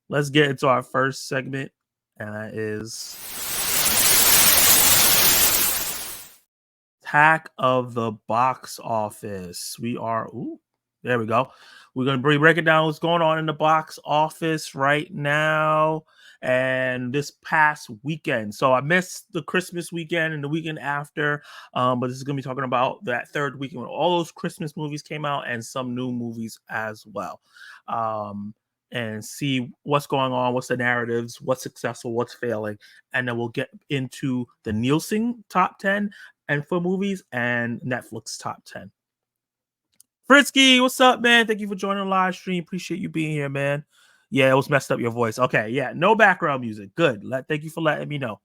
let's get into our first segment, and that is Attack of the Box Office. There we go. We're going to be breaking down what's going on in the box office right now and this past weekend. So I missed the Christmas weekend and the weekend after, but this is going to be talking about that third weekend when all those Christmas movies came out and some new movies as well. And see what's going on, what's the narratives, what's successful, what's failing. And then we'll get into the Nielsen top 10 and for movies and Netflix top 10. Frisky, what's up, man? Thank you for joining the live stream. Appreciate you being here, man. Yeah, it was messed up your voice. Okay, yeah, no background music. Good. Thank you for letting me know.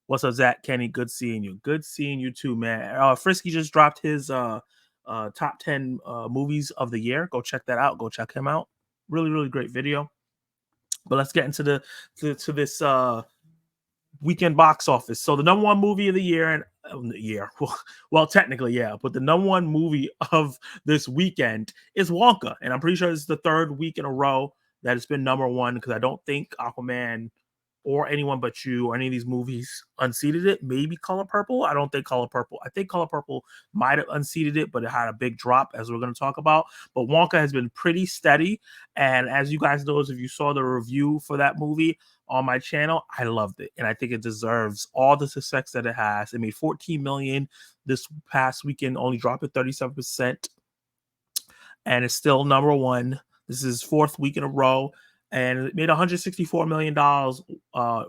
What's up, Zach? Kenny, good seeing you. Good seeing you too, man. Frisky just dropped his top 10 movies of the year. Go check that out. Go check him out. Really, really great video. But let's get into this weekend box office. So the number one movie of the year well, technically, yeah, but the number one movie of this weekend is Wonka, and I'm pretty sure it's the third week in a row that it's been number one because I don't think Aquaman or Anyone But You or any of these movies unseated it. Maybe Color Purple. I don't think Color Purple. I think Color Purple might have unseated it, but it had a big drop, as we're going to talk about. But Wonka has been pretty steady, and as you guys know, if you saw the review for that movie on my channel, I loved it, and I think it deserves all the success that it has. It made $14 million this past weekend, only dropped at 37%, and it's still number one. This is fourth week in a row, and it made $164 million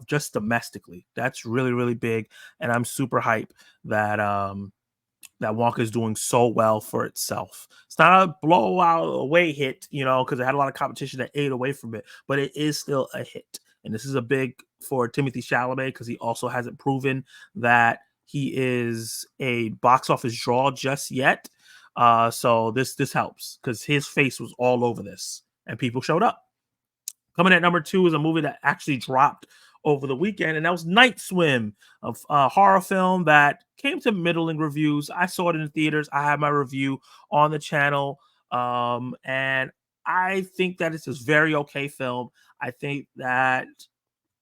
just domestically. That's really, really big, and I'm super hyped that that Wonka is doing so well for itself. It's not a blowout away hit, because it had a lot of competition that ate away from it, but it is still a hit. And this is a big for Timothy Chalamet because he also hasn't proven that he is a box office draw just yet. So this helps because his face was all over this and people showed up. Coming at number 2 is a movie that actually dropped over the weekend, and that was Night Swim, a horror film that came to middling reviews. I saw it in the theaters. I have my review on the channel, and I think that it's a very okay film. I think that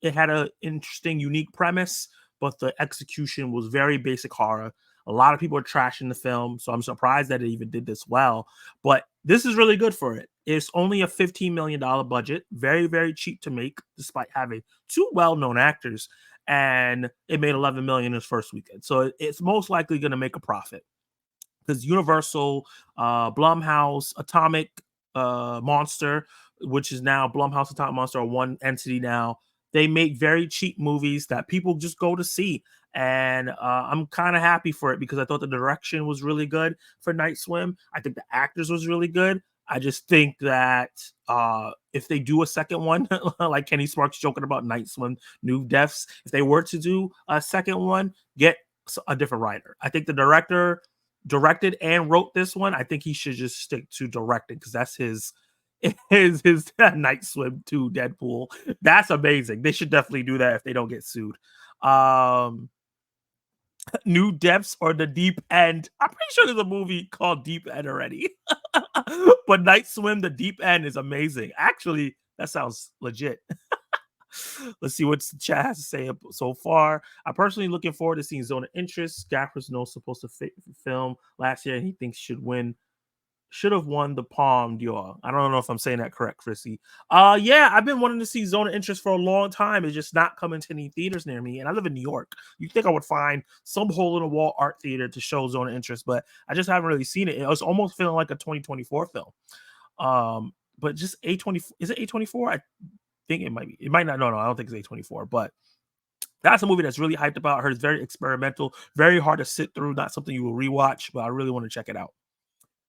it had an interesting, unique premise, but the execution was very basic horror. A lot of people are trashing the film, so I'm surprised that it even did this well. But this is really good for it. It's only a $15 million budget, very, very cheap to make, despite having 2 well-known actors, and it made $11 million in its first weekend. So it's most likely going to make a profit because Universal, Blumhouse, Atomic Monster, which is now Blumhouse, Atomic Monster, are one entity now. They make very cheap movies that people just go to see. And I'm kind of happy for it because I thought the direction was really good for Night Swim. I think the actors was really good. I just think that if they do a second one, like Kenny Sparks joking about Night Swim, New Deaths, if they were to do a second one, get a different writer. I think the director directed and wrote this one. I think he should just stick to directing because that's his Night Swim 2 Deadpool. That's amazing. They should definitely do that if they don't get sued. New Depths or The Deep End. I'm pretty sure there's a movie called Deep End already. But Night Swim, The Deep End is amazing. Actually, that sounds legit. Let's see what the chat has to say so far. I'm personally looking forward to seeing Zone of Interest. Gaffers knows supposed to film last year, and he thinks should have won the Palme d'Or. I don't know if I'm saying that correct, Chrissy. Yeah, I've been wanting to see Zone of Interest for a long time. It's just not coming to any theaters near me, and I live in New York. You'd think I would find some hole-in-the-wall art theater to show Zone of Interest, but I just haven't really seen it. It was almost feeling like a 2024 film. But just A24, is it A24? I think it might be. It might not. No, I don't think it's A24, but that's a movie that's really hyped about. I heard it's very experimental, very hard to sit through, not something you will rewatch, but I really want to check it out.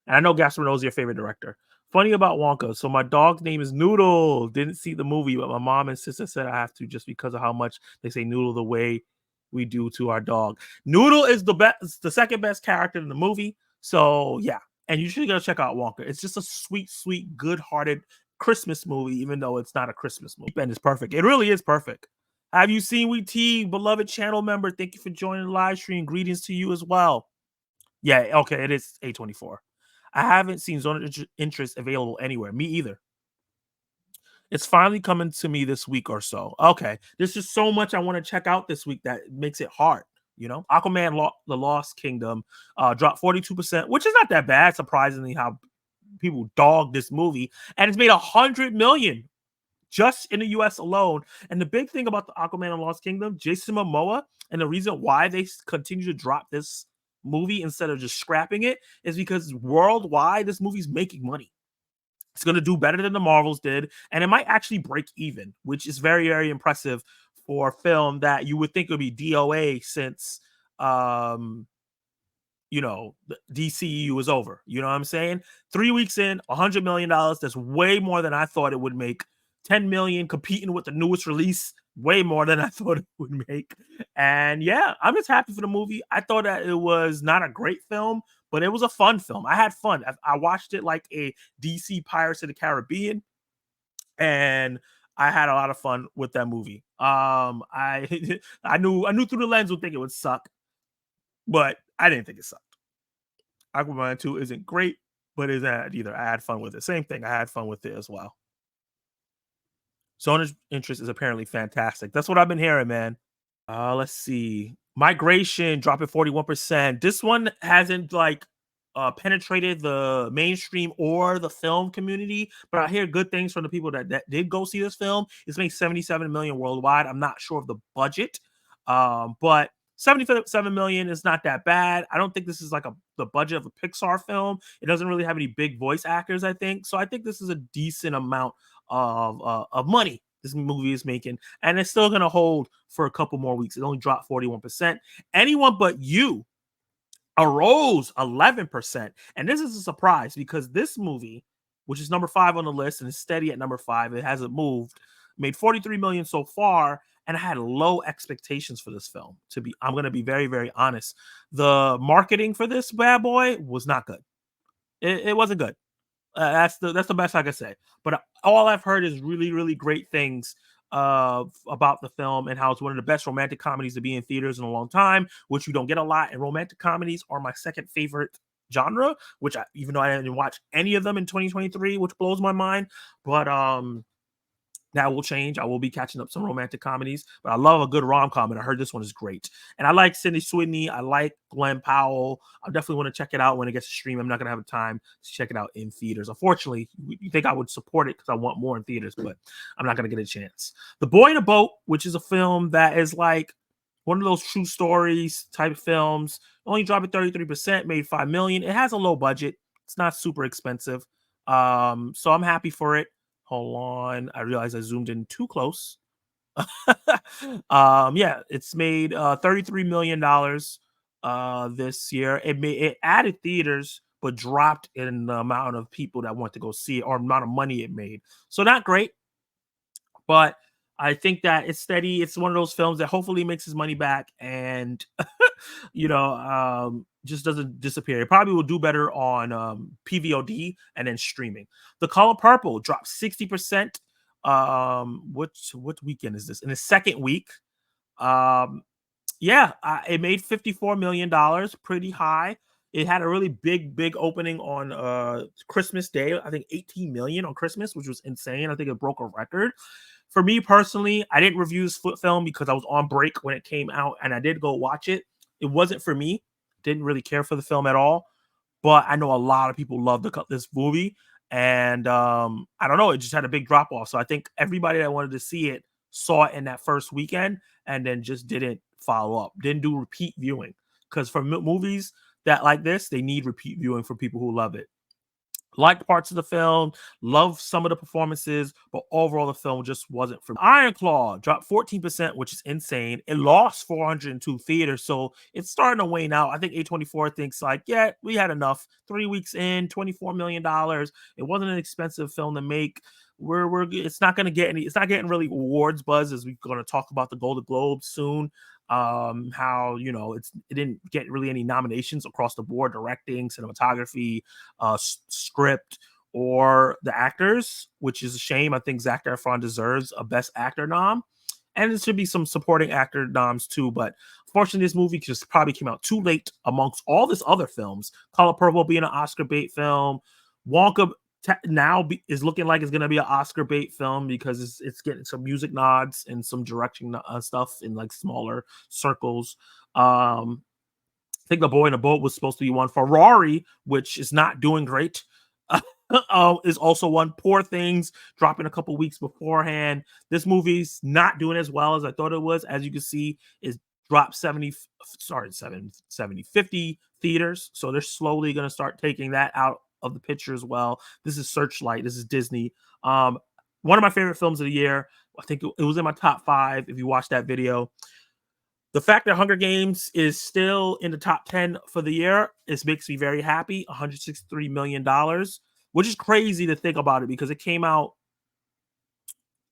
And I know Gaspar knows your favorite director. Funny about Wonka. So my dog's name is Noodle. Didn't see the movie, but my mom and sister said I have to just because of how much they say Noodle the way we do to our dog. Noodle is the second best character in the movie. So yeah, and you should go check out Wonka. It's just a sweet, sweet, good-hearted Christmas movie, even though it's not a Christmas movie. And it's perfect. It really is perfect. Have you seen We T, beloved channel member? Thank you for joining the live stream. Greetings to you as well. Yeah, okay, it is A24. I haven't seen Zone of Interest available anywhere. Me either. It's finally coming to me this week or so. Okay, there's just so much I want to check out this week that makes it hard. Aquaman, the Lost Kingdom, dropped 42%, which is not that bad. Surprisingly, how people dog this movie, and it's made 100 million just in the US alone. And the big thing about the Aquaman and Lost Kingdom, Jason Momoa, and the reason why they continue to drop this movie instead of just scrapping it is because worldwide, this movie's making money. It's going to do better than the Marvels did, and it might actually break even, which is very, very impressive for a film that you would think would be DOA since the DCEU was over. You know what I'm saying? 3 weeks in, $100 million. That's way more than I thought it would make. 10 million competing with the newest release, way more than I thought it would make. And yeah, I'm just happy for the movie. I thought that it was not a great film, but it was a fun film. I had fun. I watched it like a DC Pirates of the Caribbean, and I had a lot of fun with that movie. I I knew through the lens would think it would suck, but I didn't think it sucked. Aquaman 2 isn't great, but is that either. I had fun with it. Same thing. I had fun with it as well. Zona's interest is apparently fantastic. That's what I've been hearing, man. Let's see. Migration dropping 41%. This one hasn't penetrated the mainstream or the film community, but I hear good things from the people that did go see this film. It's made 77 million worldwide. I'm not sure of the budget, but 77 million is not that bad. I don't think this is like the budget of a Pixar film. It doesn't really have any big voice actors, I think. So I think this is a decent amount of money this movie is making, and it's still going to hold for a couple more weeks. It only dropped 41%. Anyone But You arose 11%, and this is a surprise because this movie, which is number 5 on the list and is steady at number 5, it hasn't moved, made 43 million so far, and I had low expectations for this film. I'm going to be very, very honest. The marketing for this bad boy was not good. It wasn't good. That's the best I can say. But all I've heard is really, really great things about the film and how it's one of the best romantic comedies to be in theaters in a long time, which you don't get a lot. And romantic comedies are my second favorite genre, which even though I didn't watch any of them in 2023, which blows my mind. But that will change. I will be catching up some romantic comedies, but I love a good rom-com, and I heard this one is great. And I like Sydney Sweeney. I like Glenn Powell. I definitely want to check it out when it gets to stream. I'm not going to have the time to check it out in theaters. Unfortunately, you think I would support it because I want more in theaters, but I'm not going to get a chance. The Boy in a Boat, which is a film that is like one of those true stories type films, only dropped at 33%, made 5 million. It has a low budget. It's not super expensive. So I'm happy for it. Hold on. I realized I zoomed in too close. Yeah, it's made $33 million this year. It added theaters, but dropped in the amount of people that want to go see it or amount of money it made. So not great, but I think that it's steady. It's one of those films that hopefully makes his money back and just doesn't disappear. It probably will do better on PVOD and then streaming. The Color Purple dropped 60%. What weekend is this? In the second week. It made $54 million, pretty high. It had a really big opening on Christmas Day. I think 18 million on Christmas, which was insane. I think it broke a record. For me personally, I didn't review this film because I was on break when it came out, and I did go watch it. It wasn't for me. Didn't really care for the film at all. But I know a lot of people love this movie, and I don't know. It just had a big drop off. So I think everybody that wanted to see it saw it in that first weekend, and then just didn't follow up. Didn't do repeat viewing, because for movies that like this, they need repeat viewing for people who love it. Liked parts of the film, loved some of the performances, but overall the film just wasn't for me. Iron Claw dropped 14%, which is insane. It lost 402 theaters, so it's starting to wane out. I think A24 thinks like, yeah, we had enough. 3 weeks in, $24 million. It wasn't an expensive film to make. It's not going to get any. It's not getting really awards buzz, as we're going to talk about the Golden Globes soon. How it didn't get really any nominations across the board: directing, cinematography, script, or the actors, which is a shame. I think Zac Efron deserves a Best Actor nom, and there should be some supporting actor noms too. But unfortunately, this movie just probably came out too late amongst all this other films. Color Purple being an Oscar bait film, Wonka now is looking like it's going to be an Oscar bait film because it's getting some music nods and some directing stuff in like smaller circles. I think The Boy in the Boat was supposed to be one. Ferrari, which is not doing great, is also one. Poor Things dropping a couple weeks beforehand. This movie's not doing as well as I thought it was. As you can see, is dropped 50 theaters. So they're slowly going to start taking that out of the picture as well. This is Searchlight. This is Disney. One of my favorite films of the year. I think it was in my top 5 if you watched that video. The fact that Hunger Games is still in the top 10 for the year, this makes me very happy. $163 million, which is crazy to think about it because it came out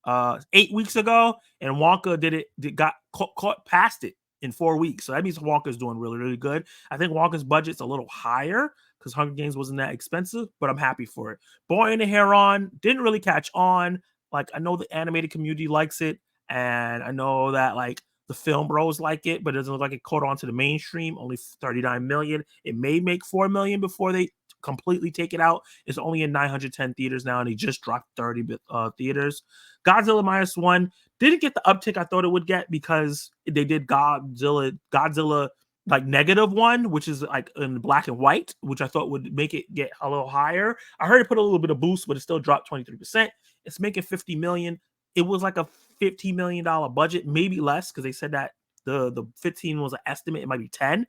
8 weeks ago, and Wonka got caught past it in 4 weeks. So that means Wonka's doing really, really good. I think Wonka's budget's a little higher because Hunger Games wasn't that expensive, but I'm happy for it. Boy and the Heron didn't really catch on. Like, I know the animated community likes it, and I know that like the film bros like it, but it doesn't look like it caught on to the mainstream. Only 39 million. It may make 4 million before they completely take it out. It's only in 910 theaters now, and he just dropped 30 theaters. Godzilla -1 didn't get the uptick I thought it would get because they did Godzilla like -1, which is like in black and white, which I thought would make it get a little higher. I heard it put a little bit of boost, but it still dropped 23%. It's making 50 million. It was like a $15 million budget, maybe less, because they said that the 15 was an estimate. It might be 10.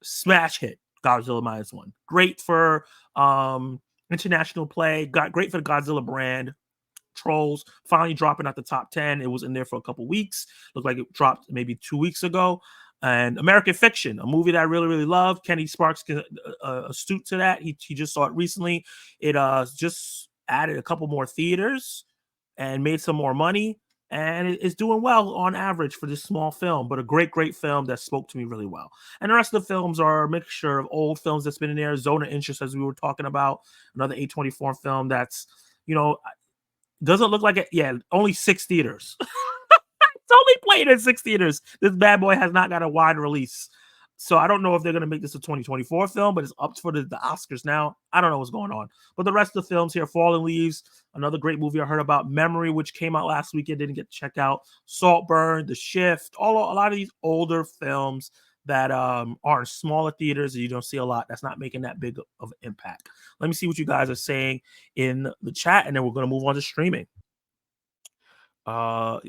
Smash hit. Godzilla -1. Great for international play. Great for the Godzilla brand. Trolls finally dropping out the top 10. It was in there for a couple weeks. Looked like it dropped maybe 2 weeks ago. And American Fiction, a movie that I really, really love. Kenny Sparks astute to that. He just saw it recently. It just added a couple more theaters and made some more money. And it's doing well on average for this small film, but a great, great film that spoke to me really well. And the rest of the films are a mixture of old films that's been in there. Zone of Interest, as we were talking about, another A24 film that's, doesn't look like it. Yeah, only 6 theaters. It's only played in 6 theaters. This bad boy has not got a wide release. So I don't know if they're going to make this a 2024 film, but it's up for the Oscars now. I don't know what's going on. But the rest of the films here, Fallen Leaves, another great movie I heard about. Memory, which came out last weekend, didn't get to check out. Saltburn, The Shift, a lot of these older films that are in smaller theaters that you don't see a lot. That's not making that big of an impact. Let me see what you guys are saying in the chat, and then we're going to move on to streaming.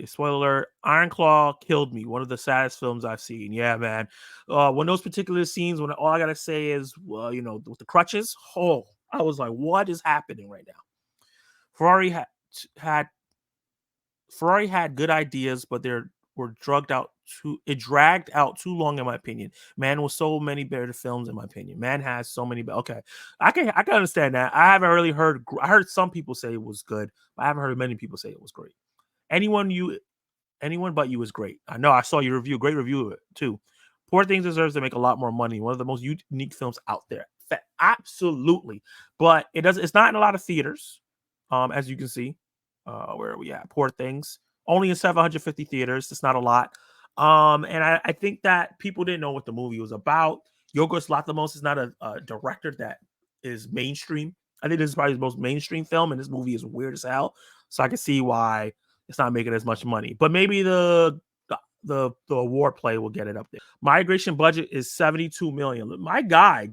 Spoiler alert, Iron Claw killed me. One of the saddest films I've seen. Yeah, man. When those particular scenes, when all I gotta say is, with the crutches, I was like, what is happening right now? Ferrari had good ideas, but they were dragged out too long, in my opinion. Man was so many better films, in my opinion. Man has so many. Okay, I can understand that. I haven't really heard. I heard some people say it was good, but I haven't heard many people say it was great. Anyone but you is great. I know. I saw your review. Great review of it too. Poor Things deserves to make a lot more money. One of the most unique films out there. Absolutely, but it's not in a lot of theaters. As you can see, where are we at? Poor Things only in 750 theaters. It's not a lot. And I think that people didn't know what the movie was about. Yorgos Lanthimos is not a director that is mainstream. I think this is probably his most mainstream film, and this movie is weird as hell. So I can see why it's not making as much money. But maybe the award play will get it up there. Migration budget is 72 million. My guy,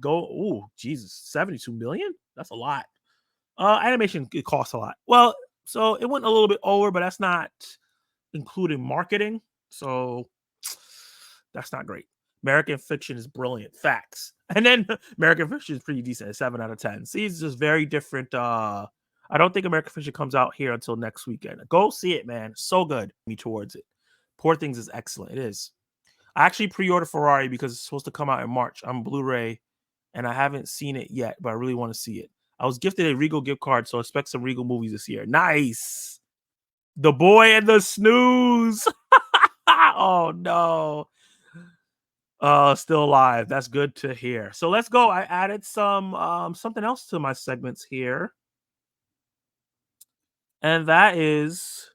Jesus, 72 million? That's a lot. Animation, it costs a lot. Well, so it went a little bit over, but that's not including marketing. So that's not great. American Fiction is brilliant. Facts. And then American Fiction is pretty decent. 7 out of 10. See, it's just very different. I don't think American Fiction comes out here until next weekend. Go see it, man. So good. Me towards it. Poor Things is excellent. It is. I actually pre-ordered Ferrari because it's supposed to come out in March. I'm Blu-ray, and I haven't seen it yet, but I really want to see it. I was gifted a Regal gift card, so expect some Regal movies this year. Nice. The Boy and the Snooze. Oh, no. Still alive. That's good to hear. So let's go. I added something else to my segments here. And that is,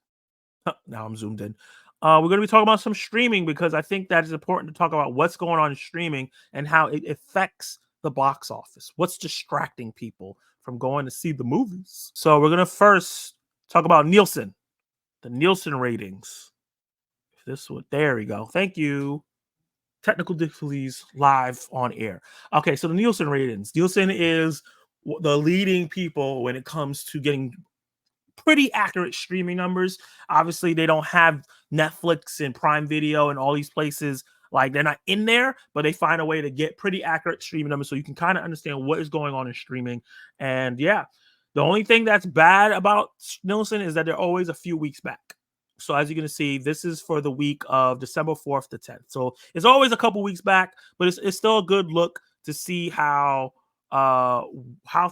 now I'm zoomed in. We're going to be talking about some streaming because I think that is important to talk about what's going on in streaming and how it affects the box office. What's distracting people from going to see the movies. So we're going to first talk about Nielsen, the Nielsen ratings. This one, there we go. Thank you. Technical difficulties live on air. Okay, so the Nielsen ratings. Nielsen is the leading people when it comes to getting pretty accurate streaming numbers. Obviously, they don't have Netflix and Prime Video and all these places. Like, they're not in there, but they find a way to get pretty accurate streaming numbers so you can kind of understand what is going on in streaming. And yeah, the only thing that's bad about Nielsen is that they're always a few weeks back. So as you're going to see, this is for the week of December 4th to 10th. So it's always a couple weeks back, but it's still a good look to see how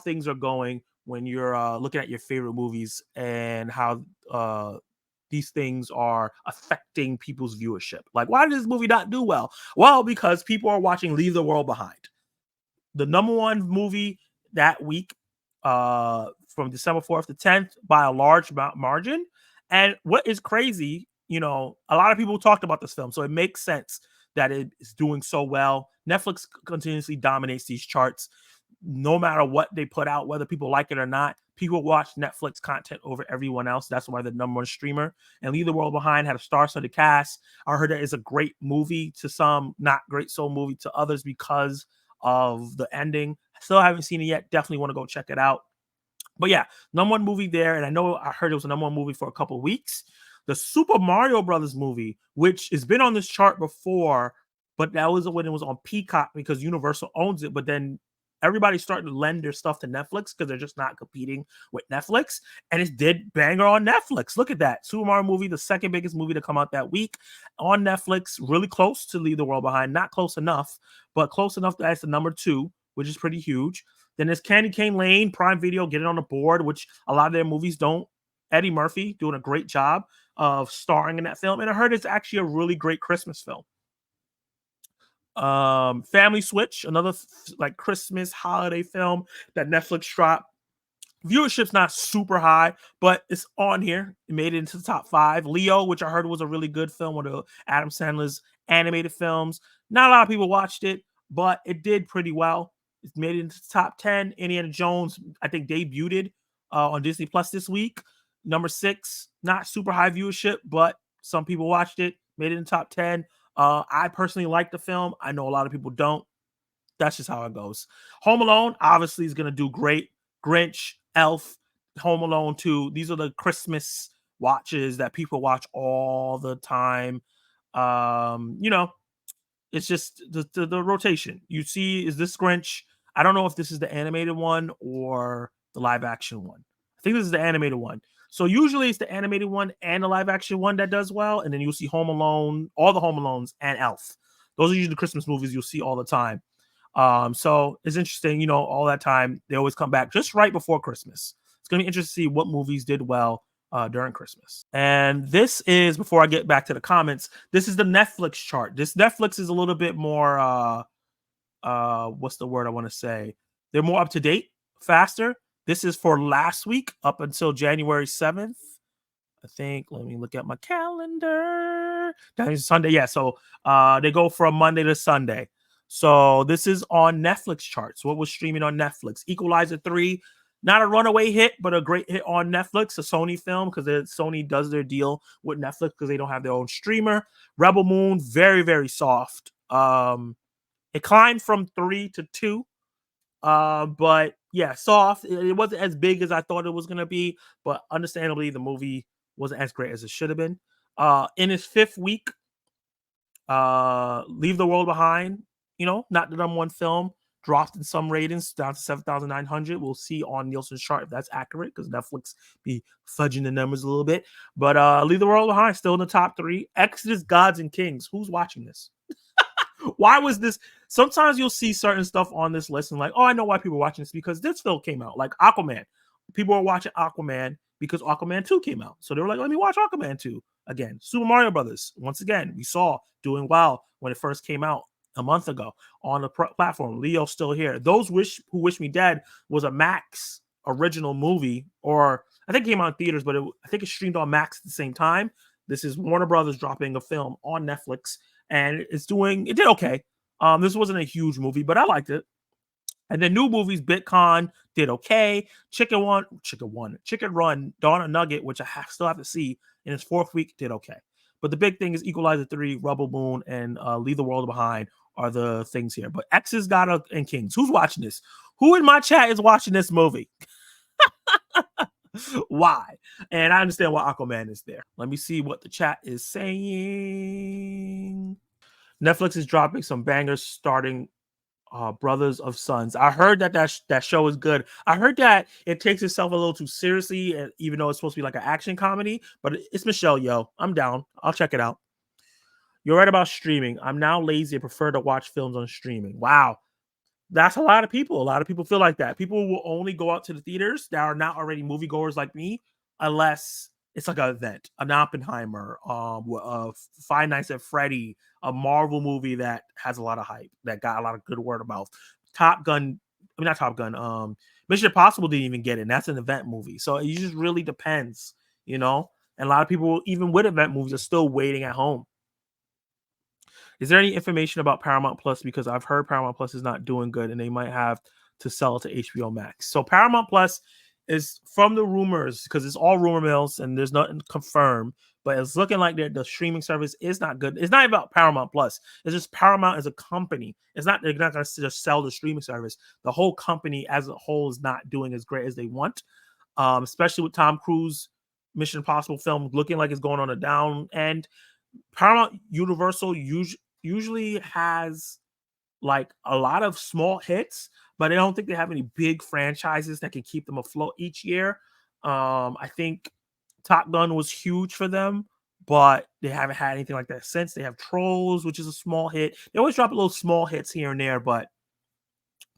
things are going when you're looking at your favorite movies and how these things are affecting people's viewership. Like, why did this movie not do well? Well, because people are watching Leave the World Behind, the #1 movie that week, from December 4th to 10th by a large margin. And what is crazy, a lot of people talked about this film, so it makes sense that it is doing so well. Netflix continuously dominates these charts. No matter what they put out, whether people like it or not, people watch Netflix content over everyone else. That's why the #1 streamer. And Leave the World Behind had a star-studded cast. I heard that it's a great movie to some, not great so movie to others because of the ending. Still haven't seen it yet. Definitely want to go check it out. But yeah, #1 movie there. And I heard it was a #1 movie for a couple of weeks. The Super Mario Brothers movie, which has been on this chart before, but that was when it was on Peacock because Universal owns it. But then everybody's starting to lend their stuff to Netflix because they're just not competing with Netflix. And it did banger on Netflix. Look at that. Super Mario movie, the second biggest movie to come out that week on Netflix, really close to Leave the World Behind. Not close enough, but close enough that it's the #2, which is pretty huge. Then there's Candy Cane Lane, Prime Video, get it on the board, which a lot of their movies don't. Eddie Murphy doing a great job of starring in that film. And I heard it's actually a really great Christmas film. Family Switch, another like Christmas holiday film that Netflix dropped. Viewership's not super high, but it's on here. It made it into the top 5. Leo, which I heard was a really good film, one of Adam Sandler's animated films. Not a lot of people watched it, but it did pretty well. It made it into the top 10. Indiana Jones, I think, debuted on Disney Plus this week. #6, not super high viewership, but some people watched it, made it in the top 10. I personally like the film. I know a lot of people don't. That's just how it goes. Home Alone, obviously, is going to do great. Grinch, Elf, Home Alone 2. These are the Christmas watches that people watch all the time. It's just the rotation. You see, is this Grinch? I don't know if this is the animated one or the live action one. I think this is the animated one. So usually it's the animated one and the live action one that does well. And then you'll see Home Alone, all the Home Alones, and Elf. Those are usually the Christmas movies you'll see all the time. So it's interesting, all that time, they always come back just right before Christmas. It's going to be interesting to see what movies did well during Christmas. And this is, before I get back to the comments, this is the Netflix chart. This Netflix is a little bit more, what's the word I want to say? They're more up to date, faster. This is for last week up until January 7th. I think, let me look at my calendar. That is Sunday. Yeah. So they go from Monday to Sunday. So this is on Netflix charts. What was streaming on Netflix? Equalizer 3, not a runaway hit, but a great hit on Netflix, a Sony film, because Sony does their deal with Netflix because they don't have their own streamer. Rebel Moon, very, very soft. It climbed from 3 to 2. But yeah, soft. It wasn't as big as I thought it was going to be, but understandably, the movie wasn't as great as it should have been. In its 5th week, Leave the World Behind, not the #1 film, dropped in some ratings down to 7,900. We'll see on Nielsen's chart if that's accurate because Netflix be fudging the numbers a little bit. But Leave the World Behind still in the top 3. Exodus, Gods and Kings. Who's watching this? Why was this? Sometimes you'll see certain stuff on this list and like, oh, I know why people are watching this because this film came out. Like Aquaman. People are watching Aquaman because Aquaman 2 came out. So they were like, let me watch Aquaman 2 again. Super Mario Brothers, once again, we saw doing well when it first came out a month ago on the platform. Leo's still here. Those Who Wish Me Dead was a Max original movie, or I think it came out in theaters, but I think it streamed on Max at the same time. This is Warner Brothers dropping a film on Netflix, and it did okay. This wasn't a huge movie, but I liked it. And then new movies, Bitcon did okay. Chicken Run, Dawn of Nugget, which I still have to see in its 4th week, did okay. But the big thing is Equalizer 3, Rebel Moon, and Leave the World Behind are the things here. But X's got and Kings. Who's watching this? Who in my chat is watching this movie? Why? And I understand why Aquaman is there. Let me see what the chat is saying. Netflix is dropping some bangers starting Brothers of Sons. I heard that show is good. I heard that it takes itself a little too seriously, even though it's supposed to be like an action comedy. But it's Michelle Yeoh. I'm down. I'll check it out. You're right about streaming. I'm now lazy and prefer to watch films on streaming. Wow. That's a lot of people. A lot of people feel like that. People will only go out to the theaters that are not already moviegoers like me, unless it's like an event, an Oppenheimer, Five Nights at Freddy, a Marvel movie that has a lot of hype, that got a lot of good word of mouth. Mission Impossible didn't even get it. And that's an event movie. So it just really depends, And a lot of people, even with event movies, are still waiting at home. Is there any information about Paramount Plus? Because I've heard Paramount Plus is not doing good and they might have to sell it to HBO Max. So Paramount Plus is, from the rumors, because it's all rumor mills and there's nothing confirmed, but it's looking like the streaming service is not good. It's not about Paramount Plus. It's just Paramount as a company. They're not going to just sell the streaming service. The whole company as a whole is not doing as great as they want, especially with Tom Cruise Mission Impossible film looking like it's going on a down end. Paramount Universal usually has like a lot of small hits, but I don't think they have any big franchises that can keep them afloat each year. I think Top Gun was huge for them, but they haven't had anything like that since. They have Trolls, which is a small hit. They always drop a little small hits here and there, but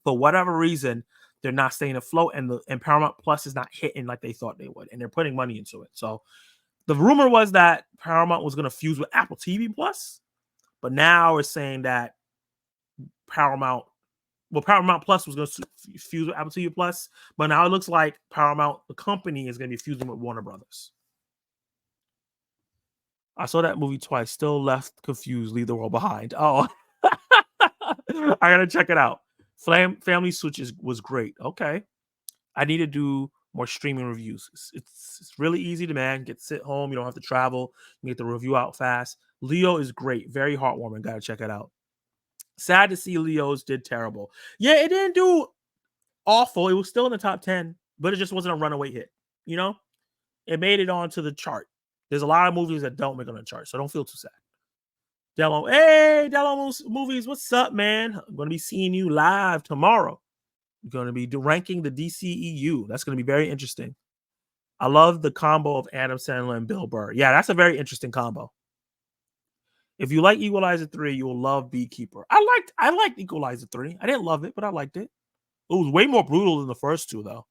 for whatever reason, they're not staying afloat, and Paramount Plus is not hitting like they thought they would, and they're putting money into it. So the rumor was that Paramount was going to fuse with Apple TV Plus, but now it's saying that Paramount Plus was going to fuse with Apple TV Plus, but now it looks like Paramount, the company, is going to be fusing with Warner Brothers. I saw that movie twice, still left confused, Leave the World Behind. Oh, I got to check it out. Family Switch was great. Okay. I need to do more streaming reviews. It's really easy to sit home. You don't have to travel. You get the review out fast. Leo is great. Very heartwarming. Got to check it out. Sad to see Leo's did terrible. Yeah, it didn't do awful. It was still in the top 10, but it just wasn't a runaway hit. It made it onto the chart. There's a lot of movies that don't make it on the chart, so don't feel too sad. Dello Movies, what's up, man? I'm going to be seeing you live tomorrow. I'm going to be ranking the DCEU. That's going to be very interesting. I love the combo of Adam Sandler and Bill Burr. Yeah, that's a very interesting combo. If you like Equalizer 3, you will love Beekeeper. I liked Equalizer 3. I didn't love it, but I liked it. It was way more brutal than the first two, though.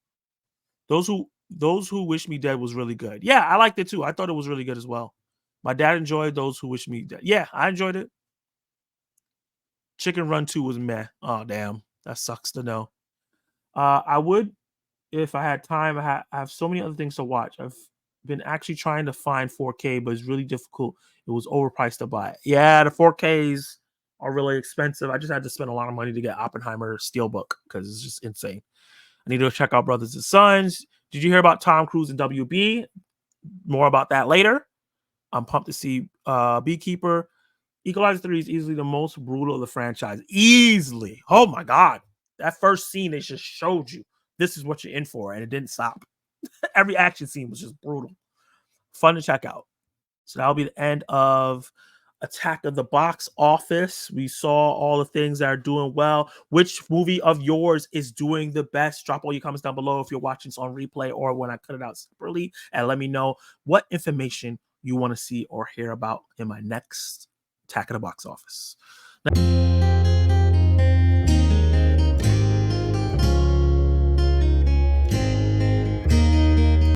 Those Who Wish Me Dead was really good. Yeah, I liked it too. I thought it was really good as well. My dad enjoyed Those Who Wish Me Dead. Yeah, I enjoyed it. Chicken Run 2 was meh. Oh, damn. That sucks to know. I would, if I had time. I have so many other things to watch. I've been actually trying to find 4K, but it's really difficult. It was overpriced to buy. Yeah, the 4Ks are really expensive. I just had to spend a lot of money to get Oppenheimer Steelbook because it's just insane. I need to check out Brothers and Sons. Did you hear about Tom Cruise and WB? More about that later. I'm pumped to see Beekeeper. Equalizer 3 is easily the most brutal of the franchise. Easily. Oh my God. That first scene, they just showed you this is what you're in for, and it didn't stop. Every action scene was just brutal. Fun to check out. So that'll be the end of Attack of the Box Office. We saw all the things that are doing well. Which movie of yours is doing the best? Drop all your comments down below if you're watching this on replay or when I cut it out separately, and let me know what information you want to see or hear about in my next Attack of the Box Office. Now,